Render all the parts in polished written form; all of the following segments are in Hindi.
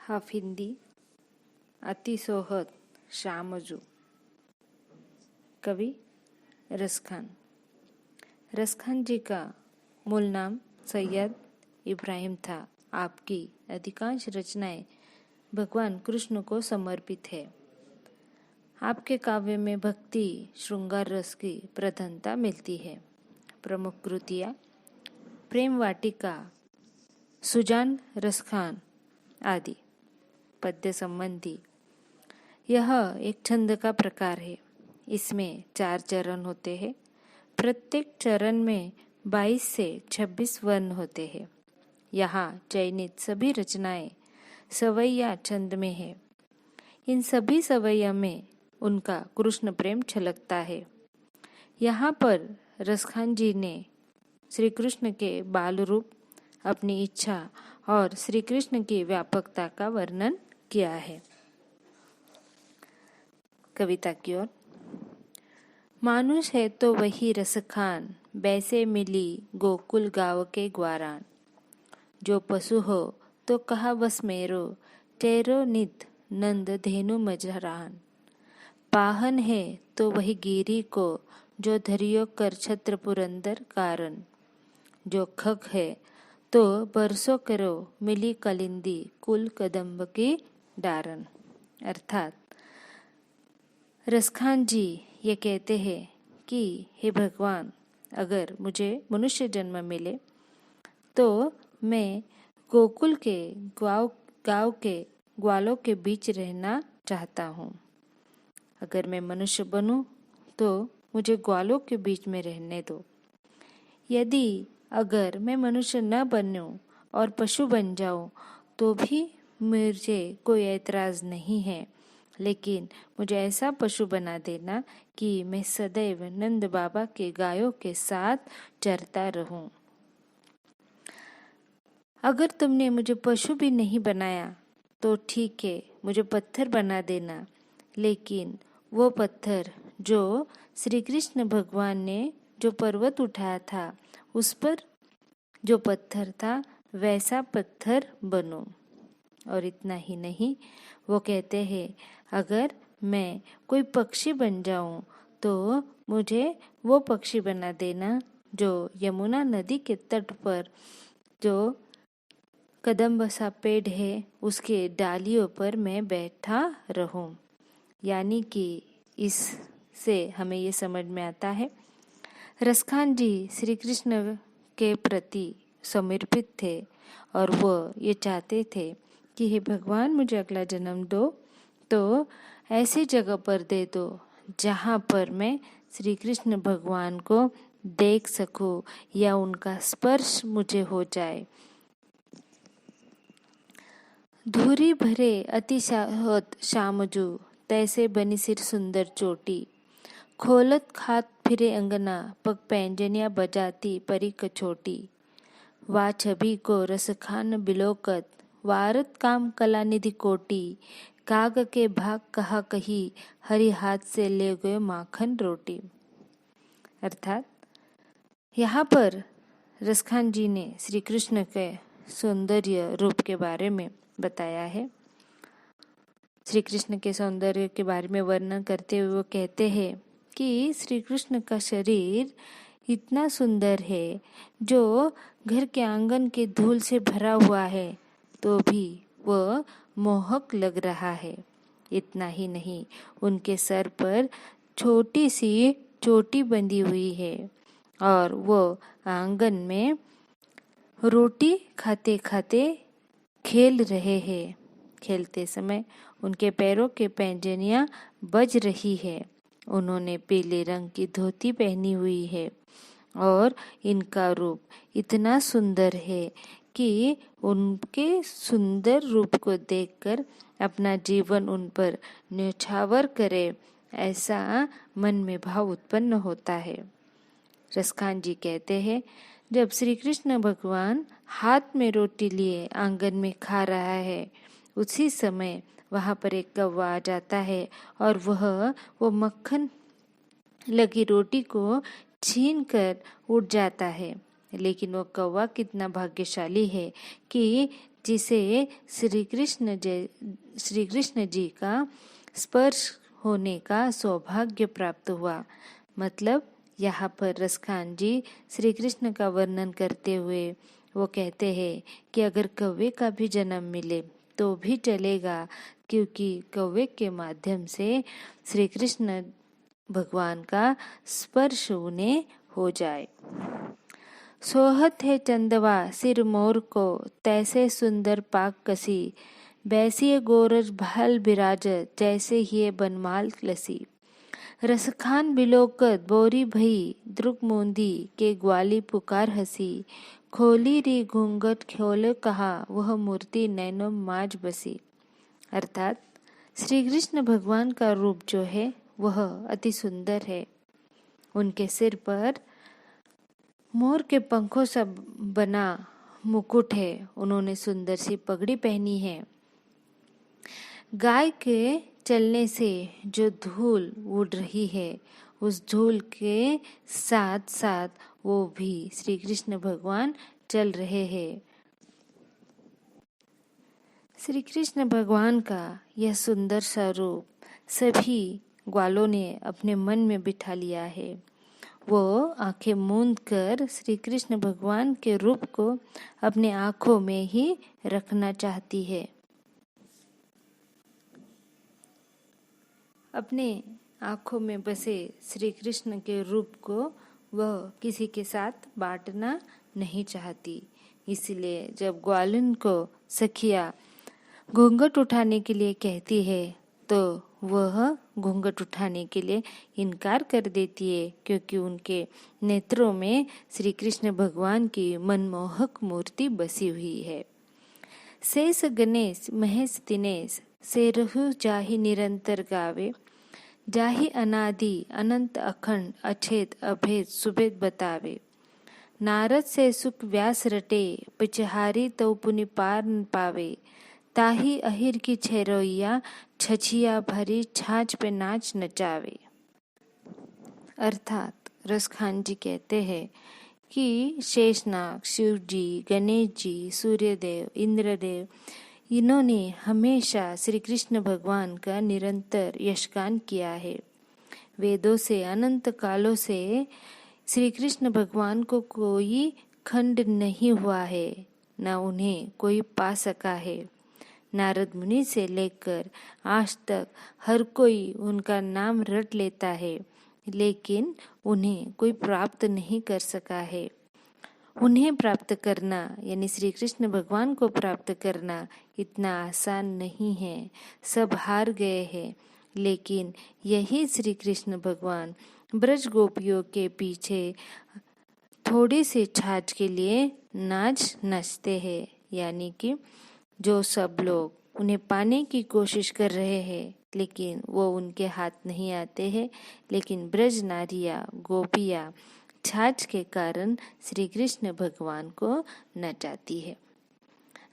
हाफिंदी अतिसोहत शामजू। कवि रसखान। रसखान जी का मूल नाम सैयद इब्राहिम था। आपकी अधिकांश रचनाएं भगवान कृष्ण को समर्पित है। आपके काव्य में भक्ति श्रृंगार रस की प्रधानता मिलती है। प्रमुख कृतियाँ प्रेम वाटिका, सुजान रसखान आदि। पद्य संबंधी यह एक छंद का प्रकार है। इसमें 4 चरण होते हैं। प्रत्येक चरण में 22 से 26 वर्ण होते हैं। यहाँ चयनित सभी रचनाएं सवैया छंद में है। इन सभी सवैया में उनका कृष्ण प्रेम छलकता है। यहाँ पर रसखान जी ने श्री कृष्ण के बाल रूप, अपनी इच्छा और श्री कृष्ण की व्यापकता का वर्णन किया है। कविता की ओर। मानुष है तो वही रसखान, बैसे मिली गोकुल गाँव के ग्वारान। जो पशु हो तो कहा बस मेरो, टेरो नित नंद धेनु मजरान। पाहन है तो वही गिरी को, जो धरियो कर छत्र पुरंदर कारण। जो खग है तो बरसों करो, मिली कलिंदी कुल कदम्ब की डारन। अर्थात रसखान जी ये कहते हैं कि हे भगवान, अगर मुझे मनुष्य जन्म मिले तो मैं गोकुल के गाँव के ग्वालों के बीच रहना चाहता हूँ। अगर मैं मनुष्य बनूं तो मुझे ग्वालों के बीच में रहने दो। यदि अगर मैं मनुष्य न बनूं और पशु बन जाऊं तो भी मुझे कोई ऐतराज नहीं है, लेकिन मुझे ऐसा पशु बना देना कि मैं सदैव नंद बाबा के गायों के साथ चरता रहूं। अगर तुमने मुझे पशु भी नहीं बनाया तो ठीक है, मुझे पत्थर बना देना, लेकिन वो पत्थर जो श्री कृष्ण भगवान ने जो पर्वत उठाया था उस पर जो पत्थर था वैसा पत्थर बनो। और इतना ही नहीं, वो कहते हैं अगर मैं कोई पक्षी बन जाऊं तो मुझे वो पक्षी बना देना जो यमुना नदी के तट पर जो कदम्ब सा पेड़ है उसके डालियों पर मैं बैठा रहूं। यानी कि इससे हमें ये समझ में आता है रसखान जी श्री कृष्ण के प्रति समर्पित थे और वो ये चाहते थे कि हे भगवान, मुझे अगला जन्म दो तो ऐसी जगह पर दे दो जहाँ पर मैं श्री कृष्ण भगवान को देख सकूं या उनका स्पर्श मुझे हो जाए। धूरी भरे अतिशहोत शामजू, तैसे बनी सिर सुंदर चोटी। खोलत खात फिरे अंगना, पग पैंजनिया बजाती परी कछोटी। वा छवि को रसखान बिलोकत, वारत काम कला निधि कोटी। काग के भाग कहा कही, हरि हाथ से ले गए माखन रोटी। अर्थात यहाँ पर रसखान जी ने श्री कृष्ण के सौंदर्य रूप के बारे में बताया है। श्री कृष्ण के सौंदर्य के बारे में वर्णन करते हुए वो कहते हैं कि श्री कृष्ण का शरीर इतना सुंदर है जो घर के आंगन के धूल से भरा हुआ है तो भी वह मोहक लग रहा है। इतना ही नहीं, उनके सर पर छोटी सी चोटी बंधी हुई है और वो आंगन में रोटी खाते खाते खेल रहे हैं। खेलते समय उनके पैरों के पैंजनियां बज रही है। उन्होंने पीले रंग की धोती पहनी हुई है और इनका रूप इतना सुंदर है कि उनके सुंदर रूप को देखकर अपना जीवन उन पर न्यौछावर करे, ऐसा मन में भाव उत्पन्न होता है। रसखान जी कहते हैं जब श्री कृष्ण भगवान हाथ में रोटी लिए आंगन में खा रहा है, उसी समय वहाँ पर एक कौवा आ जाता है और वो मक्खन लगी रोटी को छीन कर उड़ जाता है। लेकिन वो कौवा कितना भाग्यशाली है कि जिसे श्री कृष्ण जी का स्पर्श होने का सौभाग्य प्राप्त हुआ। मतलब यहाँ पर रसखान जी श्री कृष्ण का वर्णन करते हुए वो कहते हैं कि अगर कौवे का भी जन्म मिले तो भी चलेगा, क्योंकि कौवे के माध्यम से श्री कृष्ण भगवान का स्पर्श उन्हें हो जाए। सोहत है चंदवा सिर मोर को, तैसे सुंदर पाक कसी, बैसिए गोरज भाल बिराजत, जैसे ही बनमाल लसी। रसखान बिलोकत बोरी भई, द्रुक मोंदी के ग्वाली पुकार हसी, खोली री घूंघट खोले कहा, वह मूर्ति नैनो माज बसी। अर्थात श्री कृष्ण भगवान का रूप जो है वह अति सुंदर है। उनके सिर पर मोर के पंखों से बना मुकुट है, उन्होंने सुंदर सी पगड़ी पहनी है। गाय के चलने से जो धूल उड़ रही है, उस धूल के साथ साथ वो भी श्री कृष्ण भगवान चल रहे हैं। श्री कृष्ण भगवान का यह सुंदर सा रूप सभी ग्वालों ने अपने मन में बिठा लिया है। वो आंखें मूंद कर श्री कृष्ण भगवान के रूप को अपने आंखों में ही रखना चाहती है। अपने आंखों में बसे श्री कृष्ण के रूप को वह किसी के साथ बांटना नहीं चाहती। इसलिए जब ग्वालिन को सखिया घूंघट उठाने के लिए कहती है तो वह घूंघट उठाने के लिए इनकार कर देती है, क्योंकि उनके नेत्रों में श्री कृष्ण भगवान की मनमोहक मूर्ति बसी हुई है। शेष गणेश महेश दिनेश से रहु जाहि निरंतर गावे, जाहि अनादि अनंत अखंड अछेद अभेद सुभेद बतावे। नारद से सुख व्यास रटे, पिचहारी तो पुनि पार न पावे, ताही अहिर की छेरोइया छछिया भरी छाछ पे नाच नचावे। अर्थात रसखान जी कहते हैं कि शेषनाग, शिव जी, गणेश जी, सूर्यदेव, इंद्रदेव, इन्होंने हमेशा श्री कृष्ण भगवान का निरंतर यशगान किया है। वेदों से अनंत कालों से श्री कृष्ण भगवान को कोई खंड नहीं हुआ है, न उन्हें कोई पा सका है। नारद मुनि से लेकर आज तक हर कोई उनका नाम रट लेता है, लेकिन उन्हें कोई प्राप्त नहीं कर सका है। उन्हें प्राप्त करना यानी श्री कृष्ण भगवान को प्राप्त करना इतना आसान नहीं है। सब हार गए हैं, लेकिन यही श्री कृष्ण भगवान ब्रज गोपियों के पीछे थोड़ी सी छाछ के लिए नाच नचते हैं। यानी कि जो सब लोग उन्हें पाने की कोशिश कर रहे हैं, लेकिन वो उनके हाथ नहीं आते हैं, लेकिन ब्रज नारिया गोपिया छाछ के कारण श्री कृष्ण भगवान को नचाती है।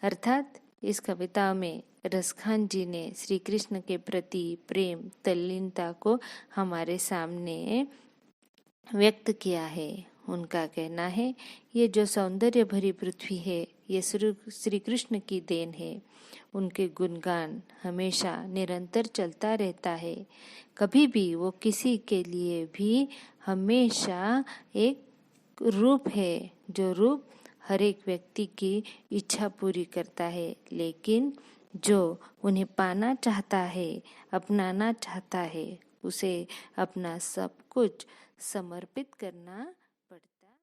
अर्थात इस कविता में रसखान जी ने श्री कृष्ण के प्रति प्रेम तल्लीनता को हमारे सामने व्यक्त किया है। उनका कहना है, ये जो सौंदर्य भरी पृथ्वी है ये श्री कृष्ण की देन है। उनके गुणगान हमेशा निरंतर चलता रहता है। कभी भी वो किसी के लिए भी हमेशा एक रूप है, जो रूप हर एक व्यक्ति की इच्छा पूरी करता है, लेकिन जो उन्हें पाना चाहता है, अपनाना चाहता है, उसे अपना सब कुछ समर्पित करना